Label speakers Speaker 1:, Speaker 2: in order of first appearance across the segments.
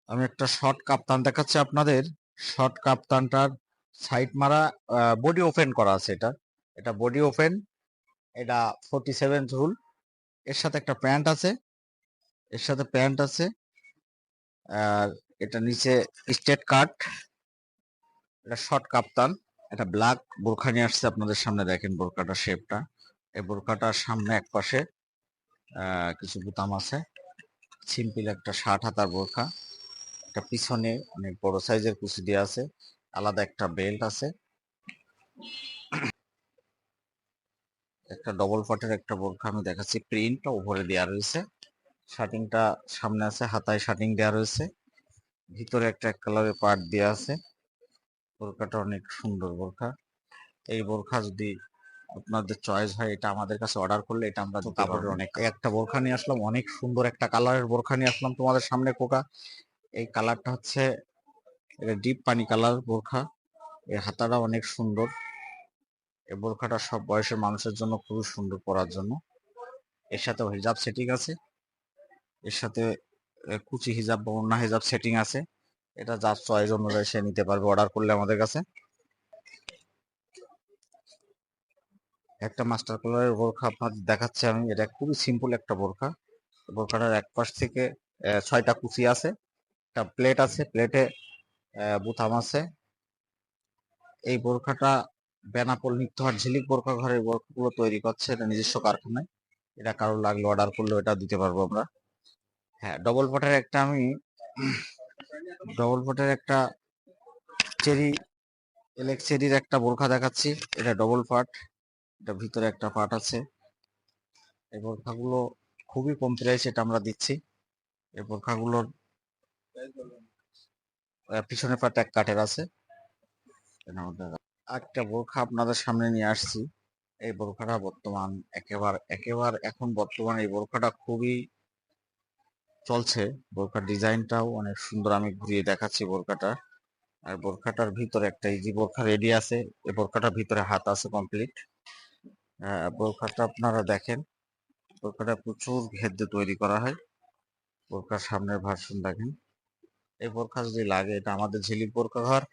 Speaker 1: আমি একটা শর্ট কাপ্তান দেখাচ্ছি আপনাদের। শর্ট কাপ্তানটার সাইড মারা, বডি ওপেন করা আছে। এটা বডি ওপেন। এটা 47 ঝুল। এর সাথে একটা প্যান্ট আছে, আর এটা নিচে স্টেট কাট। এটা শর্ট কাপ্তান। এটা ব্ল্যাক বোরখা নিয়ে আসছে আপনাদের সামনে। দেখেন বোরখাটা শেপটা। এই বোরখাটার সামনে এক পাশে কিছু বোতাম আছে। সিম্পল একটা 60 হাতার বোরখা। একটা পিছনে অনেক বড় সাইজের কুচি দিয়ে আছে। আলাদা একটা বেল্ট আছে। একটা ডবল পাটের একটা বোরখা আমি দেখাচ্ছি। প্রিন্টটা উপরে দেওয়া রয়েছে, শার্টিংটা সামনে আছে, হাতায় শার্টিং দেওয়া রয়েছে, ভিতরে একটা এক কালারের পাট দেওয়া আছে। বোরখাটা অনেক সুন্দর বোরখা। এই বোরখা যদি আপনাদের চয়েস হয়, এটা আমাদের কাছে অর্ডার করলে এটা আমরা কাপড়ের অনেক। একটা বোরখা নিয়ে আসলাম, অনেক সুন্দর একটা কালারের বোরখা নিয়ে আসলাম তোমাদের সামনে কোকা। এই কালারটা হচ্ছে এটা ডিপ পানি কালার বোরখা। এই হাতাটা অনেক সুন্দর। এই বোরখাটা সব বয়সের মানুষের জন্য খুবই সুন্দর পরার জন্য। এর সাথে হিজাব সেটিং আছে, এর সাথে কুচি হিজাব বা ওড়না হিজাব সেটিং আছে। এটা যার চয়েস অনুযায়ী সে নিতে পারবে অর্ডার করলে আমাদের কাছে। একটা মাস্টার কালারের বোরখা আপনাদের দেখাচ্ছি আমি। এটা খুবই সিম্পল একটা বোরখা। বোরখাটার এক পাশ থেকে 6টা কুচি আছে, একটা প্লেট আছে, প্লেটে বোতাম আছে। এই বোরখাটা বেনাপোল নিত্যহাট ঝিলিক বোরখা ঘরের বোরখাগুলো তৈরি করছে, এটা নিজস্ব কারখানায়। এটা কারো লাগলে অর্ডার করলে এটা দিতে পারবো আমরা। হ্যাঁ, ডবল পাটের একটা চেরি এলেক্স চেরির একটা বোরখা দেখাচ্ছি। এটা ডবল পাট, এটা ভিতরে একটা পাট আছে। এই বোরখাগুলো খুবই কম প্রাইস এটা আমরা দিচ্ছি। এই বোরখাগুলোর পিছনে পাট এক কাঠের আছে। একটা বোরখা আপনাদের সামনে নিয়ে আসছি। এই বোরখাটা বর্তমান একেবারে এখন বর্তমানে এই বোরখাটা খুবই চলছে। বোরখার ডিজাইনটাও অনেক সুন্দর। আমি ঘুরিয়ে দেখাচ্ছি বোরখাটা। আর বোরখাটার ভিতরে একটা ইজি বোরখা রেডি আছে। এই বোরখাটার ভিতরে হাত আছে কমপ্লিট। বোরখাটা আপনারা দেখেন, বোরখাটা প্রচুর ঘের দিয়ে তৈরি করা হয়। বোরখার সামনের ভার্সন দেখেন। এই বোরখা যদি লাগে, এটা আমাদের ঝিলিক বোরখা ঘর,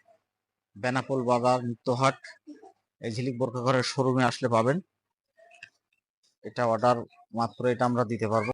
Speaker 1: বেনাপোল বাজার, নিত্যহাট। এই ঝিলিক বোরখা ঘরের শোরুমে আসলে পাবেন। এটা অর্ডার মাত্র এটা আমরা দিতে পারবো।